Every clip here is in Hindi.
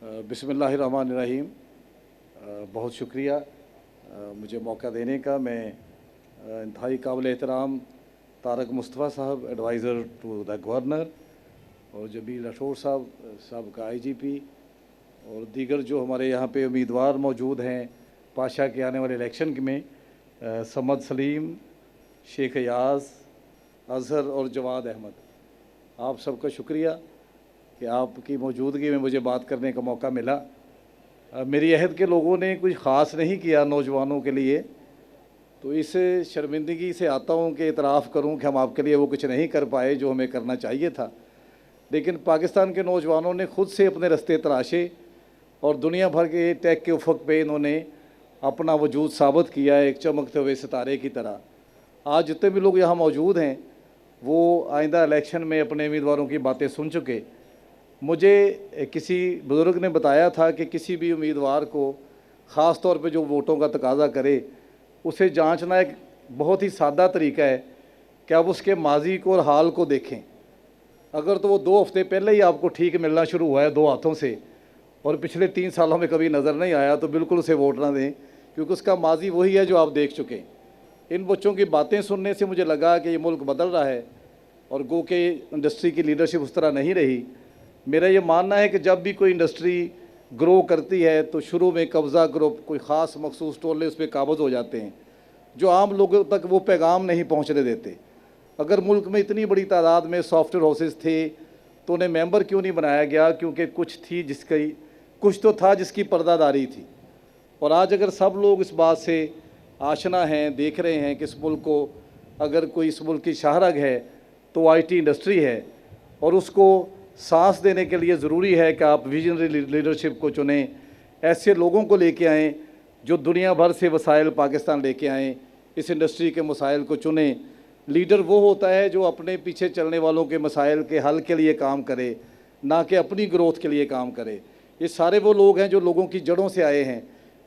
बिस्मिल्लाहिर्रहमानिर्रहीम। बहुत शुक्रिया मुझे मौका देने का। मैं इंतहाई काबिल एहतराम तारक मुस्तफ़ा साहब, एडवाइज़र टू द गवर्नर, और जबील राठौर साहब, साबिक़ा IGP, और दीगर जो हमारे यहाँ पे उम्मीदवार मौजूद हैं पाशा के आने वाले इलेक्शन में, समद सलीम, शेख यास, अज़हर और जवाद अहमद, आप सबका शुक्रिया कि आपकी मौजूदगी में मुझे बात करने का मौका मिला। मेरी अहद के लोगों ने कुछ ख़ास नहीं किया नौजवानों के लिए, तो इस शर्मिंदगी से आता हूँ कि इतराफ़ करूँ कि हम आपके लिए वो कुछ नहीं कर पाए जो हमें करना चाहिए था। लेकिन पाकिस्तान के नौजवानों ने ख़ुद से अपने रास्ते तराशे और दुनिया भर के टेक के उफ़क़ पे इन्होंने अपना वजूद साबित किया है, एक चमकते हुए सितारे की तरह। आज जितने भी लोग यहाँ मौजूद हैं वो आइंदा इलेक्शन में अपने उम्मीदवारों की बातें सुन चुके। मुझे किसी बुज़ुर्ग ने बताया था कि किसी भी उम्मीदवार को ख़ास तौर पे जो वोटों का तकाज़ा करे, उसे जांचना एक बहुत ही सादा तरीका है कि आप उसके माजी को और हाल को देखें। अगर तो वो 2 हफ्ते पहले ही आपको ठीक मिलना शुरू हुआ है 2 हाथों से और पिछले 3 सालों में कभी नज़र नहीं आया, तो बिल्कुल उसे वोट ना दें, क्योंकि उसका माजी वही है जो आप देख चुके। इन बच्चों की बातें सुनने से मुझे लगा कि ये मुल्क बदल रहा है और गो के इंडस्ट्री की लीडरशिप उस तरह नहीं रही। मेरा ये मानना है कि जब भी कोई इंडस्ट्री ग्रो करती है तो शुरू में कब्ज़ा ग्रुप, कोई ख़ास मखसूस टोले उस पर काबज़ हो जाते हैं, जो आम लोगों तक वो पैगाम नहीं पहुंचने देते। अगर मुल्क में इतनी बड़ी तादाद में सॉफ्टवेयर हाउसेस थे तो उन्हें मेंबर क्यों नहीं बनाया गया? क्योंकि कुछ तो था जिसकी पर्दादारी थी। और आज अगर सब लोग इस बात से आशना हैं, देख रहे हैं कि इस मुल्क को अगर कोई इस मुल्क की शाहरग है तो IT इंडस्ट्री है, और उसको सांस देने के लिए ज़रूरी है कि आप विजनरी लीडरशिप को चुनें, ऐसे लोगों को लेके आएँ जो दुनिया भर से वसाइल पाकिस्तान लेके आएँ, इस इंडस्ट्री के मसाइल को चुनें। लीडर वो होता है जो अपने पीछे चलने वालों के मसाइल के हल के लिए काम करे, ना कि अपनी ग्रोथ के लिए काम करे। ये सारे वो लोग हैं जो लोगों की जड़ों से आए हैं।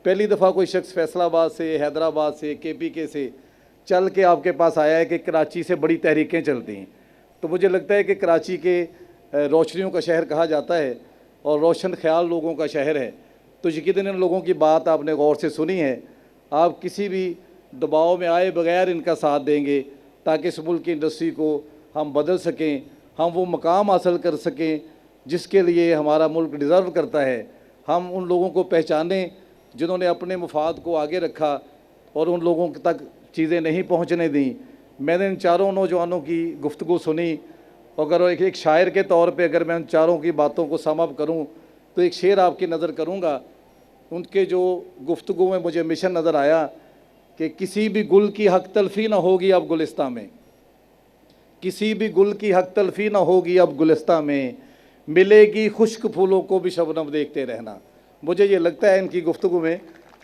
पहली दफ़ा कोई शख्स फैसलाबाद से, हैदराबाद से, KPK से चल के आपके पास आया है कि कराची से बड़ी तहरीकें चलती हैं। तो मुझे लगता है कि कराची के रोशनियों का शहर कहा जाता है और रोशन ख्याल लोगों का शहर है। तो यकीनन इन लोगों की बात आपने गौर से सुनी है। आप किसी भी दबाव में आए बगैर इनका साथ देंगे ताकि इस मुल्क की इंडस्ट्री को हम बदल सकें, हम वो मकाम हासिल कर सकें जिसके लिए हमारा मुल्क डिज़र्व करता है। हम उन लोगों को पहचानें जिन्होंने अपने मफाद को आगे रखा और उन लोगों तक चीज़ें नहीं पहुँचने दी। मैंने इन चारों नौजवानों की गुफ्तगू सुनी। अगर एक शायर के तौर पे अगर मैं उन चारों की बातों को सम अप करूँ तो एक शेर आपकी नज़र करूँगा। उनके जो गुफ्तगू में मुझे मिशन नज़र आया कि किसी भी गुल की हक तलफ़ी ना होगी अब गुलिस्तां में, किसी भी गुल की हक तलफ़ी ना होगी अब गुलिस्तां में, मिलेगी खुश्क फूलों को भी शबनम देखते रहना। मुझे ये लगता है इनकी गुफ्तगू में,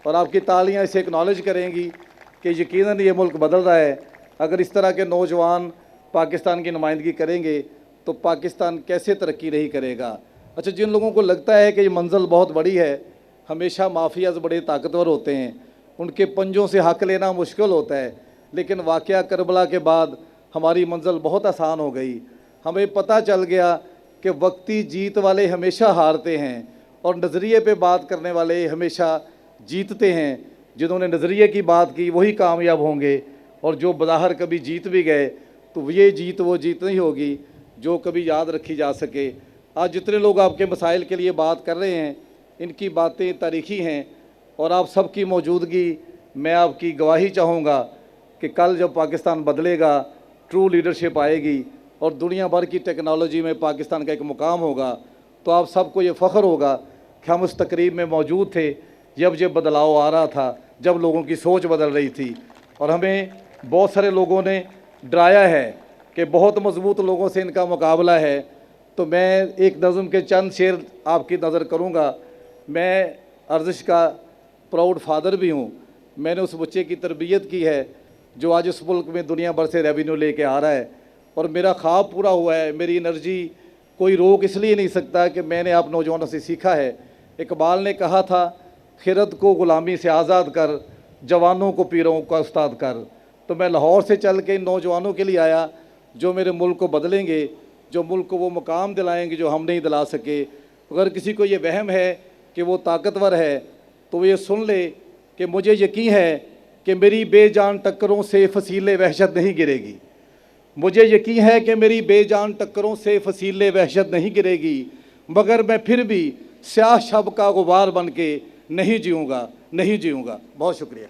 और आपकी तालियां इसे एक्नॉलेज करेंगी कि यकीनन ये मुल्क बदल रहा है। अगर इस तरह के नौजवान पाकिस्तान की नुमाइंदगी करेंगे तो पाकिस्तान कैसे तरक्की नहीं करेगा। अच्छा, जिन लोगों को लगता है कि ये मंजिल बहुत बड़ी है, हमेशा माफियाज बड़े ताकतवर होते हैं, उनके पंजों से हक लेना मुश्किल होता है, लेकिन वाक़या करबला के बाद हमारी मंजिल बहुत आसान हो गई। हमें पता चल गया कि वक्ती जीत वाले हमेशा हारते हैं और नज़रिए पे बात करने वाले हमेशा जीतते हैं। जिन्होंने नज़रिए की बात की वही कामयाब होंगे, और जो बज़ाहिर कभी जीत भी गए तो ये जीत वो जीत नहीं होगी जो कभी याद रखी जा सके। आज जितने लोग आपके मसाइल के लिए बात कर रहे हैं, इनकी बातें तारीख़ी हैं, और आप सबकी मौजूदगी मैं आपकी गवाही चाहूँगा कि कल जब पाकिस्तान बदलेगा, ट्रू लीडरशिप आएगी और दुनिया भर की टेक्नोलॉजी में पाकिस्तान का एक मुकाम होगा, तो आप सबको ये फ़ख्र होगा कि हम उस तकरीब में मौजूद थे जब ये बदलाव आ रहा था, जब लोगों की सोच बदल रही थी। और हमें बहुत सारे लोगों ने डराया है कि बहुत मजबूत लोगों से इनका मुकाबला है। तो मैं एक नज़म के चंद शेर आपकी नज़र करूँगा। मैं अर्जिश का प्राउड फादर भी हूँ। मैंने उस बच्चे की तरबियत की है जो आज इस मुल्क में दुनिया भर से रेवेन्यू लेके आ रहा है, और मेरा ख्वाब पूरा हुआ है। मेरी एनर्जी कोई रोक इसलिए नहीं सकता कि मैंने आप नौजवानों से सीखा है। इकबाल ने कहा था, खिरत को ग़ुलामी से आज़ाद कर, जवानों को पीरों का उस्ताद कर। तो मैं लाहौर से चल के इन नौजवानों के लिए आया जो मेरे मुल्क को बदलेंगे, जो मुल्क को वो मुकाम दिलाएंगे जो हम नहीं दिला सके। अगर किसी को ये वहम है कि वो ताकतवर है तो वो ये सुन ले कि मुझे यकीन है कि मेरी बेजान टक्करों से फसीले वहशत नहीं गिरेगी। मुझे यकीन है कि मेरी बेजान टक्करों से फसीले वहशत नहीं गिरेगी, मगर मैं फिर भी स्याह शब का गुबार बन के नहीं जीऊँगा, नहीं जीऊँगा। बहुत शुक्रिया।